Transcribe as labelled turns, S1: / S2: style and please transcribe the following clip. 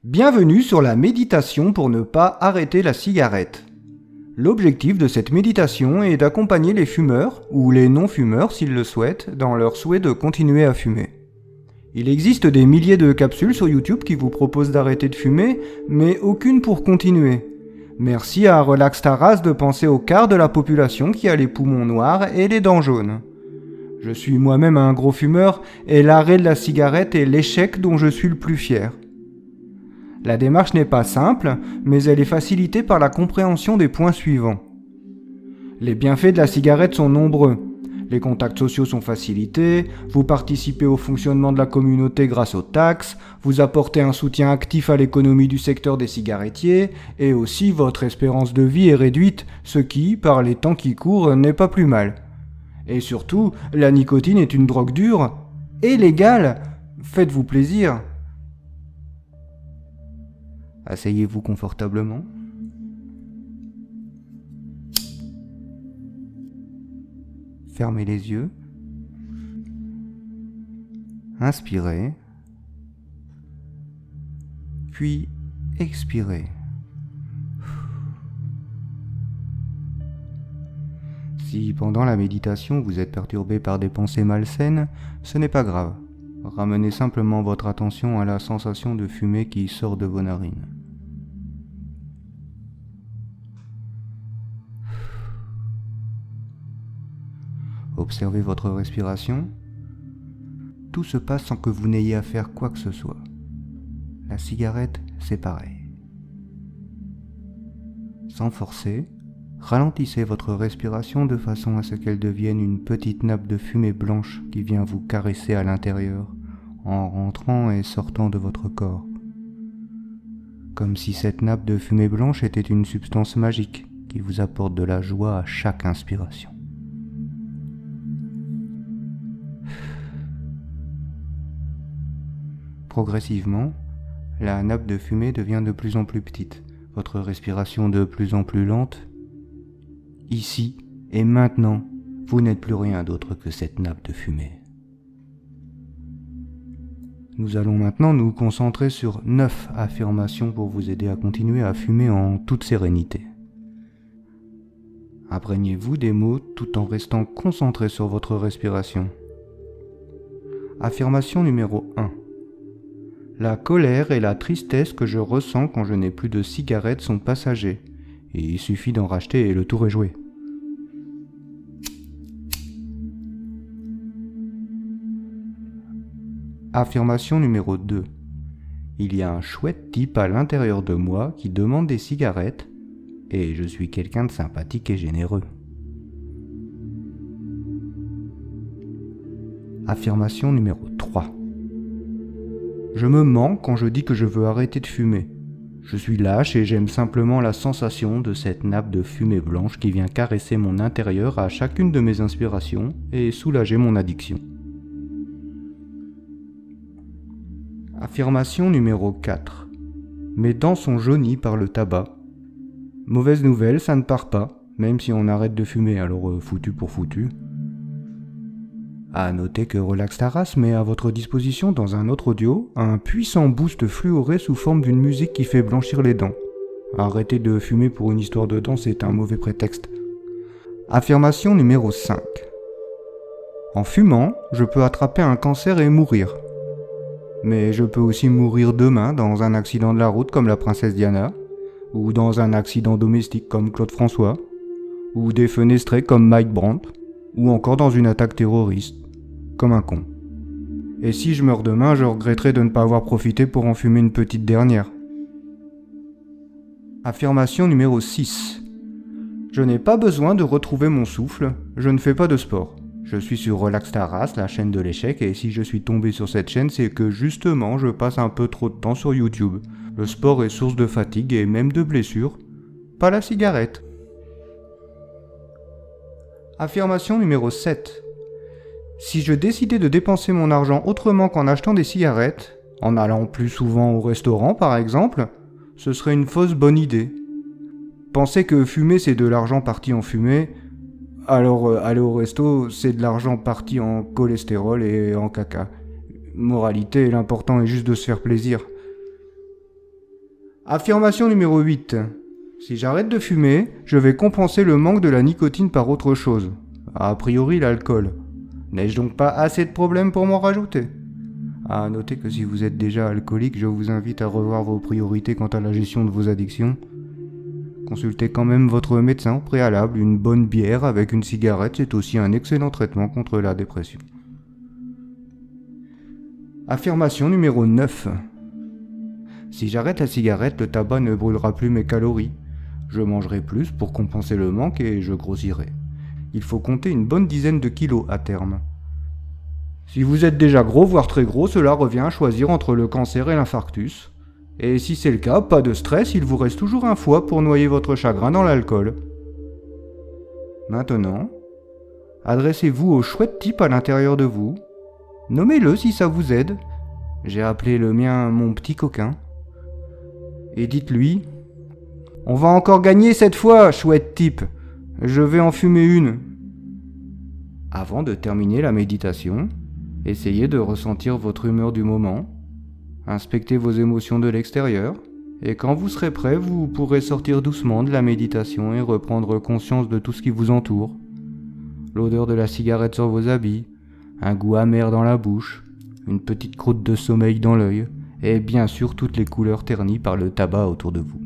S1: Bienvenue sur la méditation pour ne pas arrêter la cigarette. L'objectif de cette méditation est d'accompagner les fumeurs, ou les non-fumeurs s'ils le souhaitent, dans leur souhait de continuer à fumer. Il existe des milliers de capsules sur YouTube qui vous proposent d'arrêter de fumer, mais aucune pour continuer. Merci à Relax ta race de penser au quart de la population qui a les poumons noirs et les dents jaunes. Je suis moi-même un gros fumeur et l'arrêt de la cigarette est l'échec dont je suis le plus fier. La démarche n'est pas simple, mais elle est facilitée par la compréhension des points suivants. Les bienfaits de la cigarette sont nombreux. Les contacts sociaux sont facilités, vous participez au fonctionnement de la communauté grâce aux taxes, vous apportez un soutien actif à l'économie du secteur des cigarettiers, et aussi votre espérance de vie est réduite, ce qui, par les temps qui courent, n'est pas plus mal. Et surtout, la nicotine est une drogue dure et légale. Faites-vous plaisir. Asseyez-vous confortablement. Fermez les yeux. Inspirez. Puis expirez. Si pendant la méditation vous êtes perturbé par des pensées malsaines, ce n'est pas grave. Ramenez simplement votre attention à la sensation de fumée qui sort de vos narines. Observez votre respiration. Tout se passe sans que vous n'ayez à faire quoi que ce soit. La cigarette, c'est pareil. Sans forcer, ralentissez votre respiration de façon à ce qu'elle devienne une petite nappe de fumée blanche qui vient vous caresser à l'intérieur, en rentrant et sortant de votre corps. Comme si cette nappe de fumée blanche était une substance magique qui vous apporte de la joie à chaque inspiration. Progressivement, la nappe de fumée devient de plus en plus petite, votre respiration de plus en plus lente. Ici et maintenant, vous n'êtes plus rien d'autre que cette nappe de fumée. Nous allons maintenant nous concentrer sur 9 affirmations pour vous aider à continuer à fumer en toute sérénité. Imprégnez-vous des mots tout en restant concentré sur votre respiration. Affirmation numéro 1. La colère et la tristesse que je ressens quand je n'ai plus de cigarettes sont passagers, et il suffit d'en racheter et le tour est joué. Affirmation numéro 2. Il y a un chouette type à l'intérieur de moi qui demande des cigarettes, et je suis quelqu'un de sympathique et généreux. Affirmation numéro 3. Je me mens quand je dis que je veux arrêter de fumer. Je suis lâche et j'aime simplement la sensation de cette nappe de fumée blanche qui vient caresser mon intérieur à chacune de mes inspirations et soulager mon addiction. Affirmation numéro 4. Mes dents sont jaunies par le tabac. Mauvaise nouvelle, ça ne part pas, même si on arrête de fumer, alors foutu pour foutu. À noter que Relax ta race met à votre disposition dans un autre audio un puissant boost fluoré sous forme d'une musique qui fait blanchir les dents. Arrêter de fumer pour une histoire de dents, c'est un mauvais prétexte. Affirmation numéro 5. En fumant, je peux attraper un cancer et mourir. Mais je peux aussi mourir demain dans un accident de la route comme la princesse Diana, ou dans un accident domestique comme Claude François, ou défenestré comme Mike Brandt, ou encore dans une attaque terroriste, comme un con. Et si je meurs demain, je regretterai de ne pas avoir profité pour en fumer une petite dernière. Affirmation numéro 6. Je n'ai pas besoin de retrouver mon souffle, je ne fais pas de sport. Je suis sur Relax ta race, la chaîne de l'échec, et si je suis tombé sur cette chaîne, c'est que justement je passe un peu trop de temps sur YouTube. Le sport est source de fatigue et même de blessures. Pas la cigarette. Affirmation numéro 7. Si je décidais de dépenser mon argent autrement qu'en achetant des cigarettes, en allant plus souvent au restaurant par exemple, ce serait une fausse bonne idée. Penser que fumer c'est de l'argent parti en fumée, alors aller au resto c'est de l'argent parti en cholestérol et en caca. Moralité, l'important est juste de se faire plaisir. Affirmation numéro 8. Si j'arrête de fumer, je vais compenser le manque de la nicotine par autre chose. A priori l'alcool. N'ai-je donc pas assez de problèmes pour m'en rajouter ? À noter que si vous êtes déjà alcoolique, je vous invite à revoir vos priorités quant à la gestion de vos addictions. Consultez quand même votre médecin au préalable, une bonne bière avec une cigarette, c'est aussi un excellent traitement contre la dépression. Affirmation numéro 9. Si j'arrête la cigarette, le tabac ne brûlera plus mes calories. Je mangerai plus pour compenser le manque et je grossirai. Il faut compter une bonne dizaine de kilos à terme. Si vous êtes déjà gros, voire très gros, cela revient à choisir entre le cancer et l'infarctus. Et si c'est le cas, pas de stress, il vous reste toujours un foie pour noyer votre chagrin dans l'alcool. Maintenant, adressez-vous au chouette type à l'intérieur de vous. Nommez-le si ça vous aide. J'ai appelé le mien mon petit coquin. Et dites-lui: on va encore gagner cette fois, chouette type. Je vais en fumer une. Avant de terminer la méditation, essayez de ressentir votre humeur du moment, inspectez vos émotions de l'extérieur, et quand vous serez prêt, vous pourrez sortir doucement de la méditation et reprendre conscience de tout ce qui vous entoure. L'odeur de la cigarette sur vos habits, un goût amer dans la bouche, une petite croûte de sommeil dans l'œil, et bien sûr toutes les couleurs ternies par le tabac autour de vous.